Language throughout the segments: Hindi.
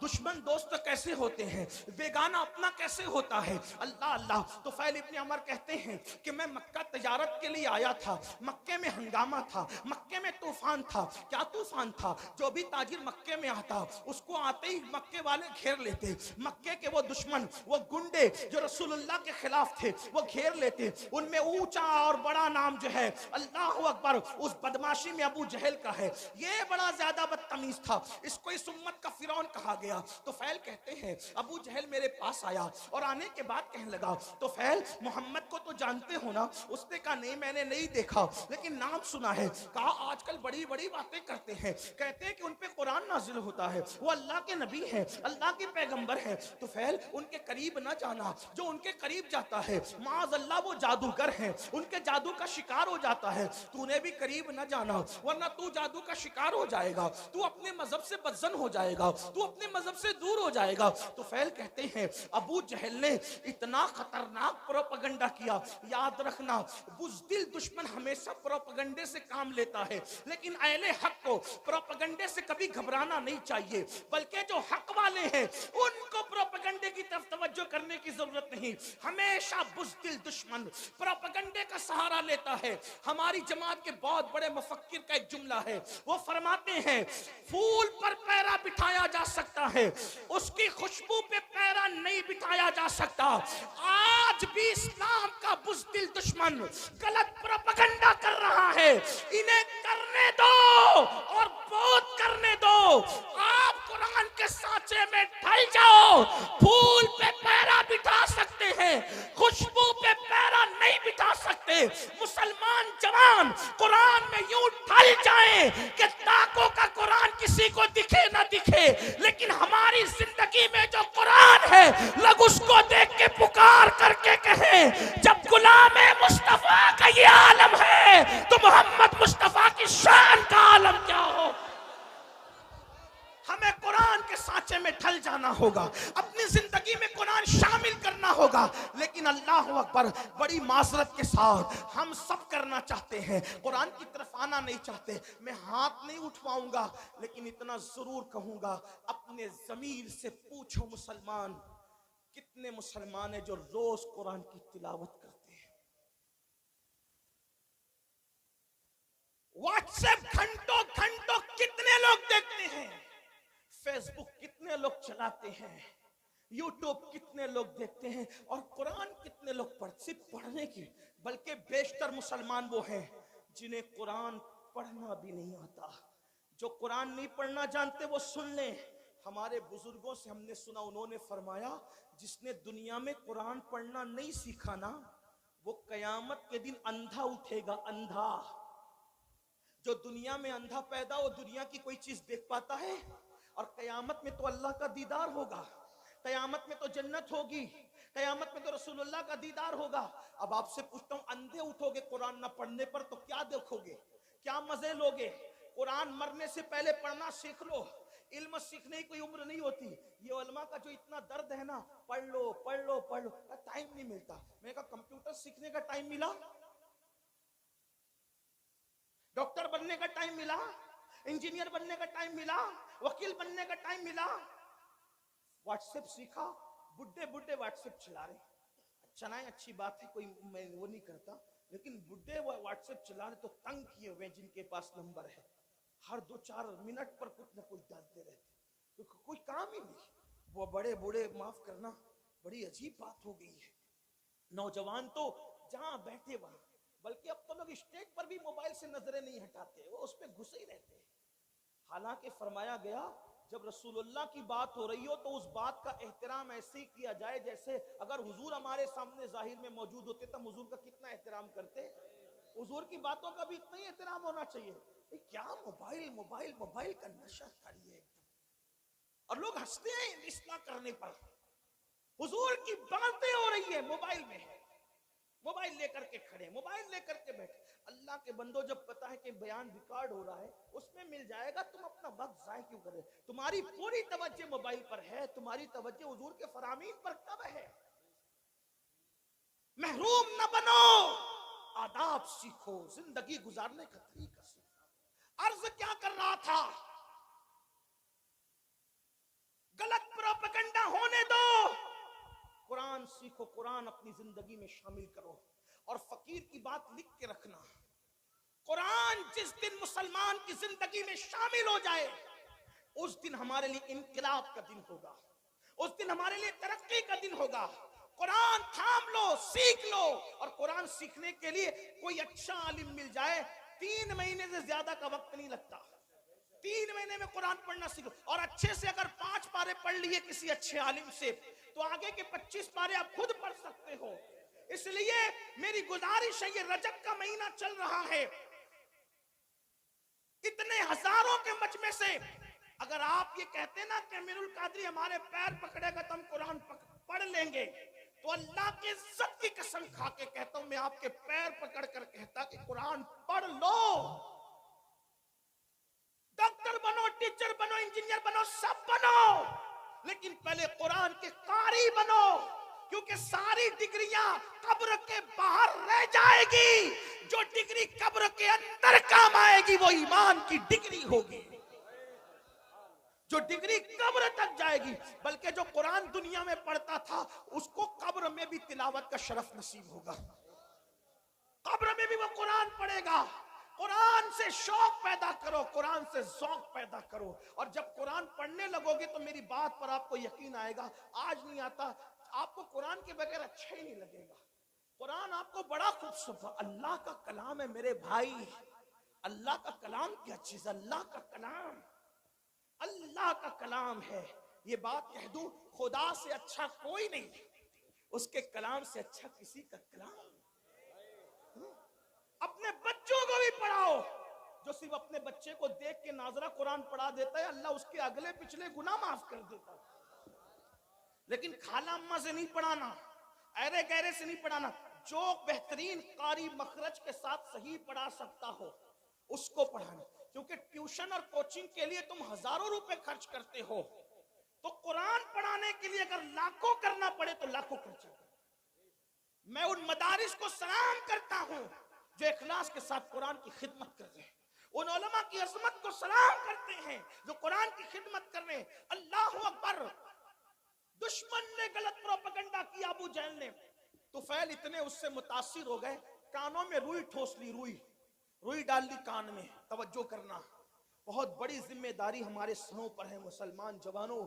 दुश्मन दोस्त कैसे होते हैं, बेगाना अपना कैसे होता है। अल्लाह अल्लाह। तो फैल इब्न अमर कहते हैं कि मैं मक्का तजारत के लिए आया था, मक्के में हंगामा था, मक्के में तूफान था। क्या तूफान था? जो भी ताजिर मक्के में आता उसको आते ही मक्के वाले घेर लेते। मक्के के वो दुश्मन, वो गुंडे जो रसूलुल्लाह के खिलाफ थे, वो घेर लेते। उनमें ऊंचा और बड़ा नाम जो है अल्लाह अकबर उस बदमाशी में अबू जहल का है। ये बड़ा ज्यादा बदतमीज था, इसको इस उम्मत का फिरौन कहा गया। तो फैल कहते हैं अबू जहल मेरे पास आया और आने के बाद कहने लगा, तो फैल मोहम्मद को तो जानते हो ना? उसने कहा नहीं मैंने नहीं देखा, लेकिन नाम सुना है। कहा आजकल बड़ी बड़ी बातें करते हैं, कहते हैं कि उन पे कुरान नाजिल होता है, वो अल्लाह के नबी हैं, अल्लाह के पैगंबर हैं। तो फैल उनके करीब ना जाना, जो उनके करीब जाता है माज़ अल्लाह वो जादूगर हैं, उनके जादू का शिकार हो जाता है। तूने भी करीब ना जाना, वरना तू जादू का शिकार हो जाएगा, तू अपने मजहब से बदजन हो जाएगा, तू अपने मजहब से दूर हो जाएगा। तो फैल कहते हैं अबू जहल ने इतना खतरनाक प्रोपगंडा किया। याद रखना बुज़दिल दुश्मन हमेशा प्रोपगंडे से काम लेता है, लेकिन अहले हक को प्रोपगंडे से कभी घबराना नहीं चाहिए, बल्कि जो हक वाले हैं उनको प्रोपगंडे की तरफ तवज्जो करने की जरूरत नहीं। हमेशा बुज़दिल दुश्मन प्रोपगंडे का सहारा लेता है। हमारी जमात के बहुत बड़े मुफक्किर का एक जुमला है, वो फरमाते हैं फूल पर पैरा बिठाया जा सकता है, उसकी खुशबू पे पैरा नहीं बिठाया जा सकता। आज भी इस्लाम का बुज़दिल दुश्मन गलत प्रोपगंडा कर रहा है, इन्हें करने दो और बहुत करने दो। आप कुरान के सांचे में ढल जाओ, फूल पे पैरा बिठा सकते हैं, खुशबू पे पैरा नहीं बिठा सकते। मुसलमान जवान कुरान में यूं ढल जाएं कि ताकों का कुरान किसी को दिखे ना दिखे, लेकिन हमारी जिंदगी में जो कुरान है लोग उसको देख के पुकार करके कहें जब गुलाम मुस्तफा का ये आलम है तो मोहम्मद मुस्तफा की शान का आलम क्या हो। हमें कुरान के सांचे में ढल जाना होगा, अपनी जिंदगी में कुरान शामिल करना होगा। लेकिन अल्लाह अकबर बड़ी माजरत के साथ हम सब करना चाहते हैं, कुरान की तरफ आना नहीं चाहते। मैं हाथ नहीं उठवाऊंगा, लेकिन इतना जरूर कहूंगा अपने जमीर से पूछो मुसलमान, कितने मुसलमान हैं जो रोज कुरान की तिलावत करते हैं। व्हाट्सएप घंटों घंटों कितने लोग देखते हैं, फेसबुक कितने लोग चलाते हैं, यूट्यूब कितने लोग देखते हैं, और कुरान कितने लोग सिर्फ पढ़ने की, बल्कि बेशतर मुसलमान वो हैं जिन्हें कुरान पढ़ना भी नहीं आता। जो कुरान नहीं पढ़ना जानते वो सुन लें। हमारे बुजुर्गों से हमने सुना, उन्होंने फरमाया जिसने दुनिया में कुरान पढ़ना नहीं सीखा ना, वो कयामत के दिन अंधा उठेगा, अंधा। जो दुनिया में अंधा पैदा हो, दुनिया की कोई चीज देख पाता है? और कयामत में तो अल्लाह का दीदार होगा, कयामत में तो जन्नत होगी, कयामत में तो रसूलुल्लाह का दीदार होगा। अब आपसे पूछता हूं, अंधे उठोगे कुरान ना पढ़ने पर तो क्या देखोगे, क्या मजे लोगे? कुरान मरने से पहले पढ़ना सीख लो, इल्म सीखने की कोई उम्र नहीं होती। ये उलमा का जो इतना दर्द है ना, पढ़ लो पढ़ लो पढ़ लो, टाइम नहीं मिलता। मैं कहा कंप्यूटर सीखने का टाइम मिला, डॉक्टर बनने का टाइम मिला, इंजीनियर बनने का टाइम मिला, वकील बनने का टाइम मिला, व्हाट्सएप सीखा, बुड्ढे बुड्ढे व्हाट्सएप चला रहे। चलाएं, अच्छी बात है, कोई मैं वो नहीं करता, लेकिन बुड्ढे व्हाट्सएप चला रहे तो तंग किए हुए जिनके पास नंबर है, हर 2-4 मिनट पर कुछ ना कुछ डालते रहते, तो कोई काम ही नहीं। वो बड़े बूढ़े, माफ करना, बड़ी अजीब बात हो गई है। नौजवान तो जहां बैठे वहां, बल्कि अब तो लोग स्टेज पर भी मोबाइल से नजरें नहीं हटाते, वो उस पर घुसे ही रहते हैं। हालांकि फरमाया गया जब रसूलुल्लाह की बात हो रही हो तो उस बात का एहतराम ऐसे ही किया जाए जैसे अगर हुजूर हमारे सामने जाहिर में मौजूद होते तो हुजूर का कितना एहतराम करते। हुजूर की बातों का भी इतना ही एहतराम होना चाहिए। क्या मोबाइल मोबाइल मोबाइल का नशा छाड़िए एकदम, और लोग हंसते हैं इस्लाह करने पर। हुजूर की बातें हो रही है, मोबाइल में है, मोबाइल लेकर के खड़े, मोबाइल लेकर के बैठे। अल्लाह के बंदो, जब पता है कि बयान रिकॉर्ड हो रहा है, उसमें मिल जाएगा, तुम अपना वक्त जाया क्यों करें? तुम्हारी पूरी तवज्जो मोबाइल पर है, तुम्हारी तवज्जो हुजूर के फरामीन पर कब है? महरूम न बनो, आदाब सीखो, जिंदगी गुजारने का तरीका सीखो। अर्ज क्या कर रहा था, गलत सीखो, कुरान अपनी जिंदगी में शामिल करो। और फकीर की बात लिख के रखना, कुरान जिस दिन मुसलमान की जिंदगी में शामिल हो जाए, उस दिन हमारे लिए इनकलाब का दिन होगा, उस दिन हमारे लिए तरक्की का दिन होगा। कुरान थाम लो, सीख लो। और कुरान सीखने के लिए कोई अच्छा आलिम मिल जाए, 3 महीने से ज्यादा का वक्त नहीं लगता। 3 महीने में कुरान पढ़ना सीखो। और अच्छे से अगर 5 पारे पढ़ लिए किसी अच्छे आलिम से, तो आगे के 25 पारे आप खुद पढ़ सकते हो। इसलिए मेरी गुजारिश है, ये रजब का महीना चल रहा है, इतने हजारों के मजमे से अगर आप ये कहते ना कि अमीरुल कादरी हमारे पैर पकड़ेगा तो हम कुरान पढ़ लेंगे, तो अल्लाह की इज्जत की कसम खा के कहता हूं, मैं आपके पैर पकड़ कर कहता कि कुरान पढ़ लो। डॉक्टर बनो, टीचर बनो, इंजीनियर बनो, सब बनो, लेकिन पहले कुरान के कारी बनो, क्योंकि सारी डिग्रियां कब्र के बाहर रह जाएगी। जो डिग्री कब्र के अंदर काम आएगी वो ईमान की डिग्री होगी, जो डिग्री कब्र तक जाएगी। बल्कि जो कुरान दुनिया में पढ़ता था, उसको कब्र में भी तिलावत का शरफ नसीब होगा, कब्र में भी वो कुरान पढ़ेगा। कुरान से शौक पैदा करो, कुरान से ज़ौक़ पैदा करो। और जब कुरान पढ़ने लगोगे तो मेरी बात पर आपको यकीन आएगा। आज नहीं आता, आपको कुरान के बगैर अच्छा ही नहीं लगेगा। कुरान आपको बड़ा खूबसूरत, अल्लाह का कलाम है मेरे भाई। अल्लाह का कलाम क्या चीज, अल्लाह का कलाम, अल्लाह का कलाम है। ये बात कह दूं, खुदा से अच्छा कोई नहीं, उसके कलाम से अच्छा किसी का कलाम। अपने बच्चों को भी पढ़ाओ। जो सिर्फ अपने बच्चे को देख के नाजरा कुरान पढ़ा देता है, अल्लाह उसके अगले पिछले गुनाह माफ कर देता है। लेकिन खाला अम्मा से नहीं पढ़ाना, अरे गहरे से नहीं पढ़ाना। जो बेहतरीन कारी मखरज के साथ सही पढ़ा सकता हो उसको पढ़ाना। क्योंकि ट्यूशन और कोचिंग के लिए तुम हजारों रुपए खर्च करते हो, तो कुरान पढ़ाने के लिए अगर लाखों करना पड़े तो लाखों खर्च करो। मैं उन मदारिस को सलाम करता हूं जो इखलास के साथ कुरान की खिदमत कर रहे हैं, उन उलमा की अजमत को सलाम करते हैं जो कुरान की खिदमत कर रहे हैं। अल्लाह अकबर। दुश्मन ने गलत प्रोपेगेंडा किया, अबू जहल ने, तुफैल इतने उससे मुतासिर हो गए, कानों में रुई ठोस ली, रुई डाल ली कान में। तवज्जो करना, बहुत बड़ी जिम्मेदारी हमारे सरों पर है मुसलमान जवानों।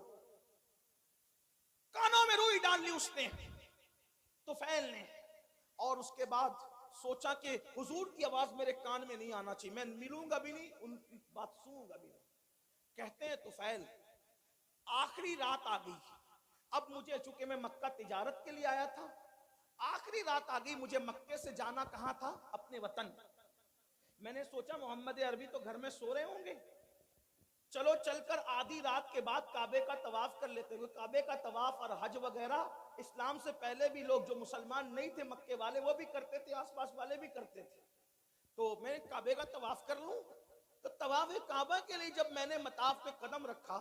कानों में रुई डाल ली उसने, तुफैल ने। और उसके बाद सोचा कि हुजूर की आवाज मेरे कान में नहीं आना चाहिए, मैं मिलूंगा भी नहीं, उनकी बात सुनूंगा भी नहीं। कहते हैं तुफैल, आखिरी रात आ गई, अब मुझे, चूंकि मैं मक्का तिजारत के लिए आया था, आखिरी रात आ गई, मुझे मक्के से जाना कहां था, अपने वतन। मैंने सोचा मोहम्मद अरबी तो घर में सो रहे होंगे, चलो चलकर आधी रात के बाद काबे का तवाफ कर लेते हुए। काबे का तवाफ और हज वगैरह इस्लाम से पहले भी लोग जो मुसलमान नहीं थे मक्के वाले वो भी करते थे, आसपास वाले भी करते थे। तो मैं काबे का तवाफ कर लूं। तो तवाफ काबा के लिए जब मैंने मताफ पे कदम रखा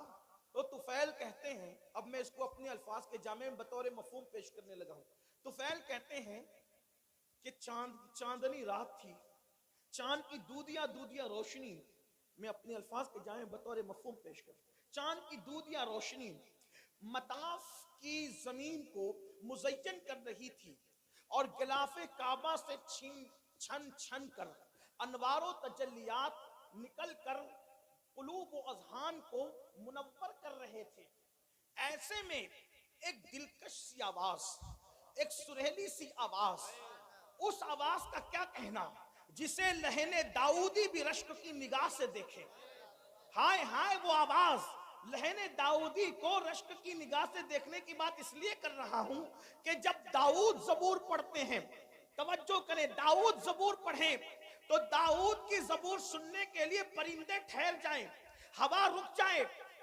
तो तुफैल कहते हैं, अब मैं इसको अपने अल्फाज के जामे में बतौर मफहूम पेश करने लगा हूं। तुफैल कहते हैं कि चांदनी रात थी, चांद की दूधिया दूधिया रोशनी, मैं अपने अल्फाज के जामे बतौर मफहूम पेश कर, चांद की दूधिया रोशनी मताफ की जमीन को मुज़य्यन कर रही थी और गिलाफे काबा से छन छन कर अनवारो तजल्लियात निकल कर कुलूब व अज़हान को मुनव्वर कर रहे थे। ऐसे में एक दिलकश सी आवाज, एक सुरीली सी आवाज, उस आवाज का क्या कहना जिसे लहने दाऊदी भी रश्क की निगाह से देखे। हाय हाय वो आवाज, लहने दाऊदी को रश्क की निगाह से देखने की बात इसलिए कर रहा हूं कि जब दाऊद जबूर पढ़ते हैं, तवज्जो करें, दाऊद जबूर पढ़े तो दाऊद की जबूर सुनने के लिए परिंदे ठहर जाएं, हवा रुक जाए,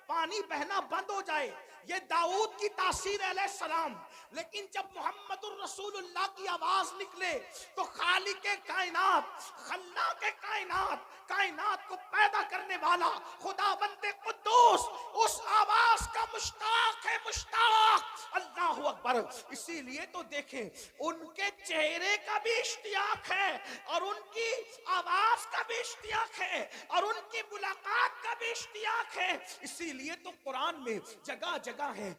पानी बहना बंद हो जाए, ये दाऊद की तासीर अलैहिस्सलाम। लेकिन जब मोहम्मदुर रसूलुल्लाह की आवाज निकले तो खालिके कायनात, खल्लाके कायनात, कायनात को पैदा करने वाला खुदावंदे कुद्दूस उस आवाज का मुश्ताक है, मुश्ताक। अल्लाहु अकबर। इसीलिए तो देखें उनके चेहरे का भी इश्तियाक है और उनकी आवाज का भी इश्तियाक है और उनकी मुलाकात का भी इश्तियाक है। इसीलिए तो कुरान में जगह जगह है